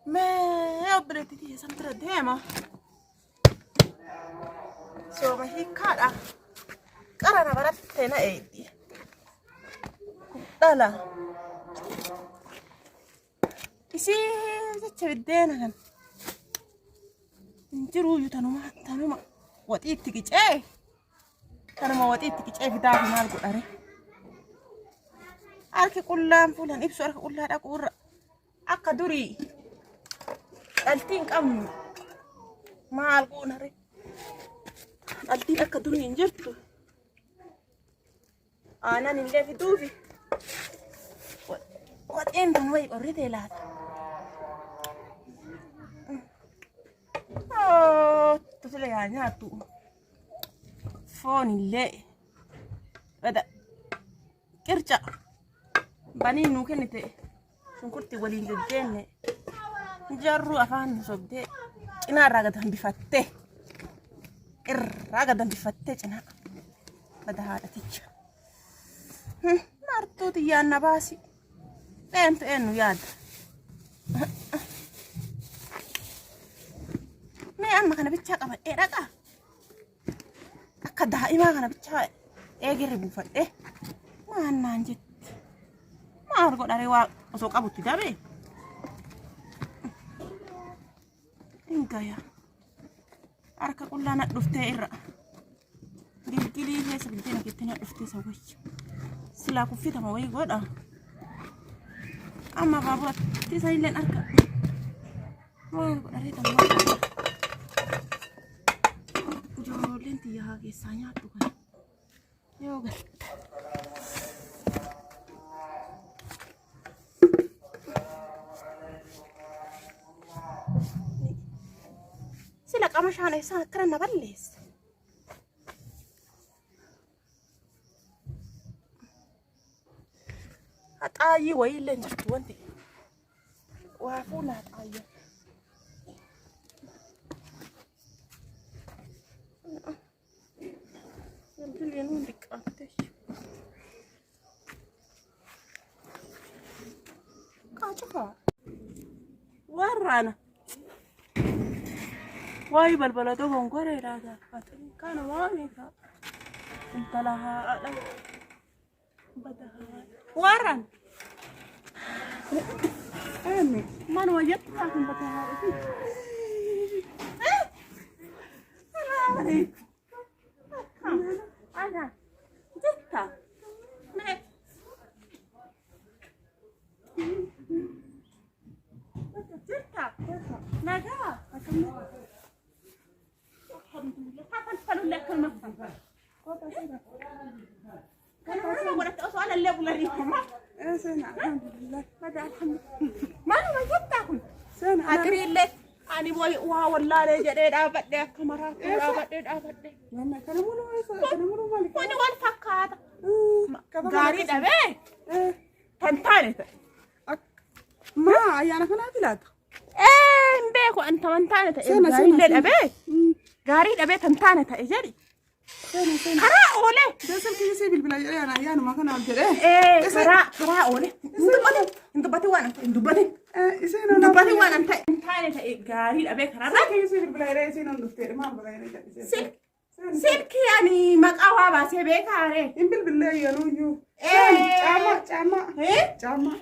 ما أبرتي سنتر ديما سو ما هي كارا كارا نبرت هنا إيدي لا إيش تبدينا كان نجرو يتنوما وطيب تكيج إيه كانوا ما وطيب تكيج إيه في دافع مال قدري أركي كلام فلان إبسو أركي كلها أقول أقدري التين كم ما ألقون هري التين أقدري إنجرتو أنا نلقي في دوفي واتين بنوي أريد لا تطلع يعني هاتو فون اللي بدأ كرجع بني نوكنت شنكرتي ولين جدين جرو أفان صبدي إنا راجدهم بفتة راجدهم بفتة إنا بدأ هذا تيجي نارتو تيانا باسي إنه ياد ما أما كنا بتشاق أما رجع أكده إما كنا بتشاق جربوا فته ما نانجت ما أرجو dari masuk abut tidak be enggak ya arka kullana dufte irra gilgili he sabintena kitanya dufte sawaj sila ku fita ma way goda amma babu ti sailen arka ma dari tamu jo lenti ya ge sanya tu kan yo gal أما شان إنسان كرنا بليس أتأيي ويلين جت وندي وعفونا أتأيي يمكن ينون لك أكتش كاجها ورانا واي بلبلته بونغوري راجع فاتني كان واي كا انت لها بدها ورن امي ما وجدتها من بدها انا جبتها جبتها نجا أنا اللي أقول لكم سنة الحمد لله بدأ الحمد ما أنا ما جبتكم سنة أدري لك أنا بوي والله لا جريد أبدي كاميرات أبدي لما كلموني وأنا والفكات قاري دبي تنتاني ما يعني كنا بلاد مبيكو أنت منتاني قاري دبي قاري دبي تنتاني تأجري كرا أولي ده سلكي يسيب البلاي أنا ما كنا أبجر كرا أولي انت باتي وانا انت انت قاري أبي كرا سلكي يسيب البلاي يسين ندفتر ما بلاي سلكي يعني مقاوة بس هبي كاري إن بالبلاي يا نوجو جامع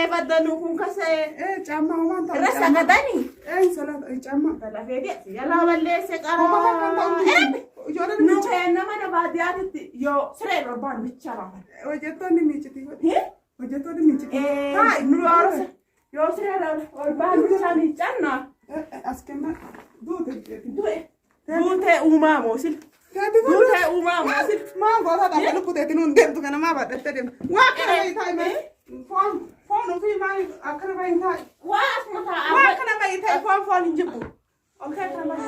بدنو كسي جامع ما أنت رسا قدني سلام جامع بلا فيدي يلا ولا سكرا نو كأنما أنا بعديات يو سرير ربان بيتشرا وجدتني ميجتي وجدتني ميجتي هاي نورس يو سرير ربان بيتشرا نيجانا أسكنا دوته أوما موسل دوته أوما موسل ما قلت هذا كله كده تنون دم تكنا ما بعد تدم واكنا يتاي ما فون في ما أكنا ما يتاي واكنا ما يتاي فون يجيبه أوكي تمام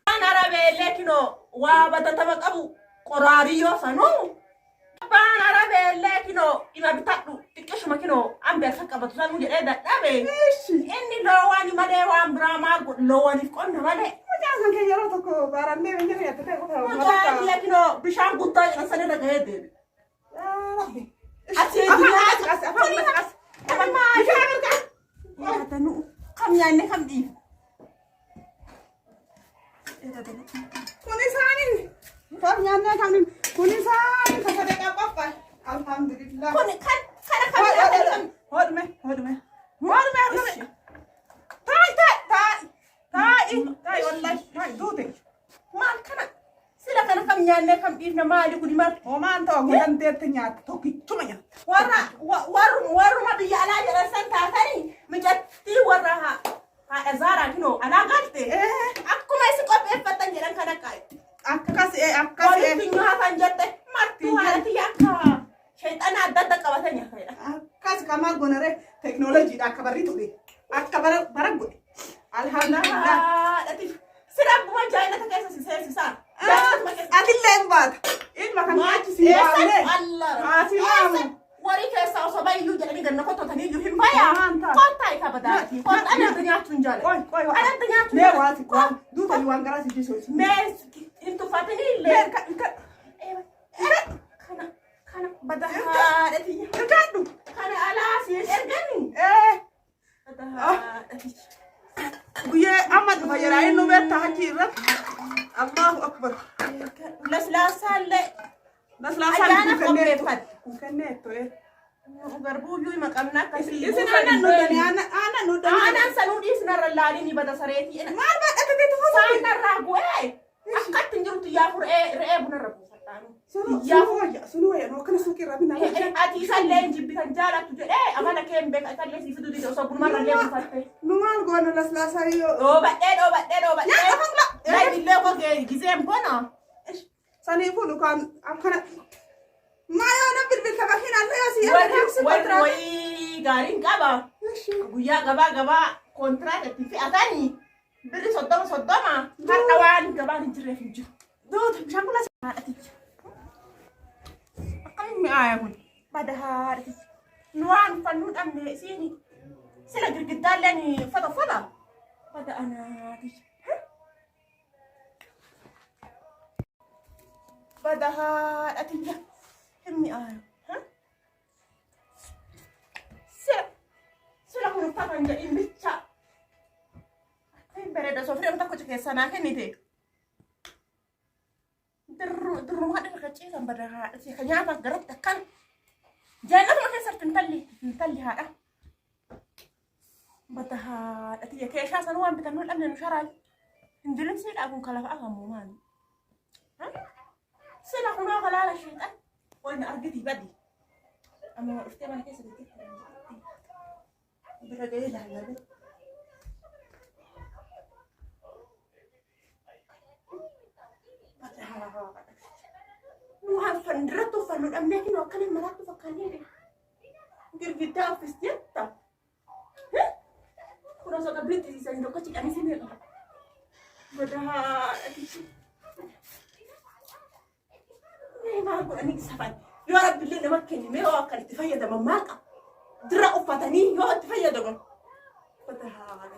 أنا ربي لكنه وابد أبو قراريو سنو أنا ربي لكنه إما بتاعه تكش مكانه عم بيفك بتوصل مودي هذا أبي إني لواني ما ده وان براما لواني في كون ما ده وجاهز كي يروتك بارني من جميع تتكلم وجاهز لكنه بيشان قطع أنا سنة رجعت أسيد أنا ما nyaanne kam dhiif. Kuni isaanii foon nyaanne kam dhiif. Kuni isaanii kan sadarkaa qophaa'e. Alhamdulillah. Kuni kana kam dhiif. Hodhume. Taai wallahi duute. Maal kana sila kana kam nyaanne kam dhiif na maali kuni maal. Homaan ta'u gulanteetti nyaata tokkichuma nyaata. warruma biyya alaa jedhan san taatanii mijattii warra haadha zaaraa kinoo alaa galte akkuma isin qopheeffatan jedhan kana qaa'e. Akkasii. Walitti nyaatan jette martuu haadhati akka sheexana adda adda qabatan nyaatedha. Akkas kamaa gonare teknooloojiidha akka barri ture. Akka bara godhe. Alhamdulillah. Haadhati sila akkuma jaallata keessa si seesisaa. Atillee hin baata. Ilma kan nyaachisi waamne. Haati waamu. Warii keessa osoo baay'ee jedhanii ganna kottotanii iyyuu hin bayaa. Kottaa ifa badaati. Kottaa anatti nyaachuun jaalladha. Anatti nyaachuun jaalladha. Mee waati waan duutanii waan garaa si jisuus. Mee hin tuffatanii illee. Kana badahaadhati. Ergaadhu. Kana alaa siin erganii. Badahaadhati. Guyyee amma dhufa jedhaa inni beektaa achi irratti. Allahu akbar. Laslaasaallee. Ayyaana qopheeffate. Kenneetto garbuuyyuu maqamna akkasii. Isin aannan nuudanii. Aannan sanuu dhiisnarra laalini bada sareetii. Maal baadhatee tufu? Saanarraa bu'ee akkatti hin jirtu yaa re'ee bunarra buufattaanu. Sunu wayya akkana suuqii irraa binaa. Ati isallee hin jibbitan jaalattu jedhee amala kee hin beeka isallee si fiduu dide osoo bunumarra illee buufatte. Nu maal goona laslaasaa yoo. Dhoobadhee. Nyaata fagla. Illee gogee gizeen bona. Saniifuu lukaan akkana maayoona bilbilta bakin allee asii yoo wayii gaariin qaba. Guyyaa gabaa kontiraat itti fe'atanii birri 30 har'a waan gabaan hin jirreef hin jiru. Duuta bishaan kula haadhatichi. Akkamiin mi'aaya kun bada haadhatichi. Nu waan uffannuu dhabne isiini sila girgiddaalleen fota bada anaatichi. Badahaadhatiya hin mi'aayu. Sila kun uffatan jedhin bicha. Hin bareeda soo fireem tokko keessaa naa kennite. Dirruma haadha irra ciisan badahaadhati. Ka nyaata garatti akkan jaallatuma keessatti intalli haadha. Badahaadhatiya keeshaa sanuu waan bitannuu dhabne nu sharaal. Hin jirimsiidhaa kun kalafa afamu maali. Sila kunoo kalaala sheexan waan argiti badi. Amma dhuftee mana keessa bitti. Bira gahee ilaallame. Waan fandiratti uffannu dhabnee kinoo akkaniin maraatti fakkaannee girgiddaa uffis jetta. Kun osoo qabliitti siisanii tokko cidhanii si meeqa. Badahaadhatichi. Maal godhanii safan yoo rabbiillee nama kenne yoo akka itti fayyadaman maaqa dira uffatanii yoo itti fayyadaman.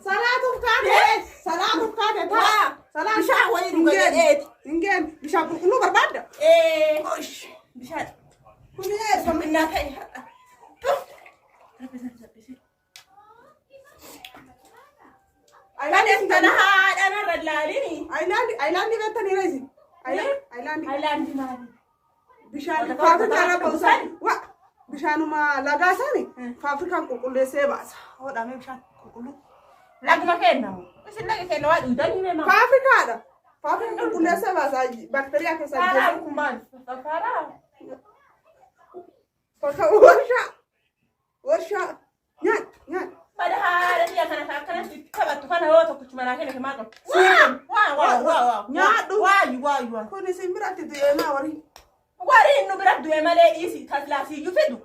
Salaatuuf kaate taa. Bishaan wayii dhuga jedheeti. Ingeen bishaan qulqulluu barbaadda. Bishaan. Kunee samminnaa ta'e har'a. Ayilaandi kana haadhaan irra laalini. Ayilaandi beektanii reesi. Ayilaandi maali? Bishaan faafrikaa irra ba'uusan bishaanuma lagaa sani faafrikaan qulqulleessee baasa. Hodhamee bishaan qulqulluu. Laguma kennamu. Isin laga kenna waa dhuudanii meemaa? Faafrikaadha. Faafrikaan qulqulleessee baasa baakteeriyaa keessaa jechuudha. Faaraan kun maal? Faaraan? Warshaa. Nyaata. Pada haadhati akkanatti taphattu kana yoo tokkochi manaa kenne maal qabu? Waa. Nyaadhu. Waayu. Kun isin biratti du'eemaa warii. Wariin nu bira du'e malee dhiisi kaslaasiyyuu fidu.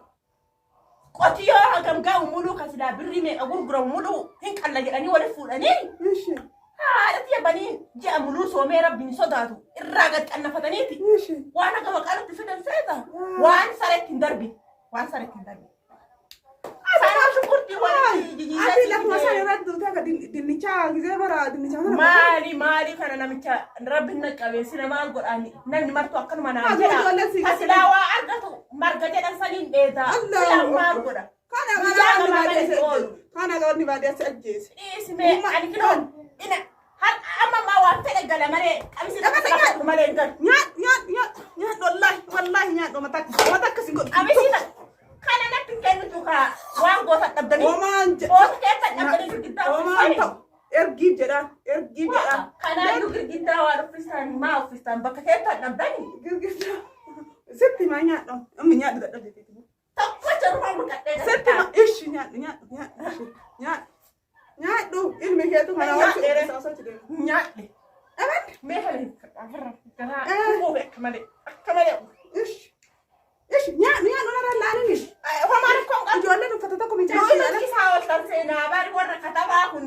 Qotiyyoo hagam gaa'u muluu kaslaa birrii meeqa gurguramu muluu hin qalla jedhanii walitti fuudhanii. Haadhati yabbanii ji'a muluu soomee rabbiin sodaatu irraa gad qannafataniiti. Waan hagama qalatti fidan seeta. Waan sareetti hin darbi. Ati lafuma sana irratti duutee dinnichaa gizee bara dinnichaa kana. Maali kana namicha rabbiin naqqabeessi maal godhaani namni martu akkanuma naa jedha. Asilaa waa argatu marga jedhan saniin dheedaa. Silaa maal godha. Kana Kana lonni baadiyyaa si ajjeese. Ismee ani kiloon ina har amma ma waan fedhe gala malee qabsi lafa malee gal. Nyaat wallahi nyaat matakka si godhu. Abisina kana natti kennitu ka waan goota dhabdanii. Omaan Goota keessa dhabdanii girgiddaa omaan ta'u ergiif jedhaan. Kanaayyuu girgiddaa waan uffisaan maa uffisaan bakka keessa dhabdanii. Girgiddaa sitti maa nyaadhu amma nyaadhu dadhabde. Tokko jirma mul'adhee. Sitti maa ishi nyaadhu ilmi keetu kana wajji uffisaasaati deemu. Nyaadhe. Aban Meeshaalee akka malee. ishi nyaadhu narra laalini. Homaan kun Ijoolleen uffata tokko Ijoolleen isaa ol tarseenaa bari warra katabaa kun.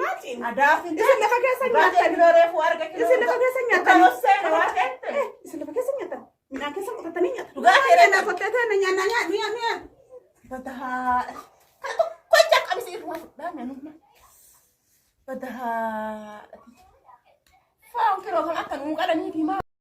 Maatiin Adaafin isin lafa keessa nyaatan. Reefu arga Isin lafa keessa nyaatan. Karosseen waa keette. Isin lafa keessa nyaatan. Midhaan keessa qotatanii nyaatan. Dhugaatii Nyaata qottee ta'e nyaanna. Badahaa. Kocha qabisi irraa fudhaa nyaanuma. Badahaa. Faan kiroo kan akka nuun qalanii diimaa.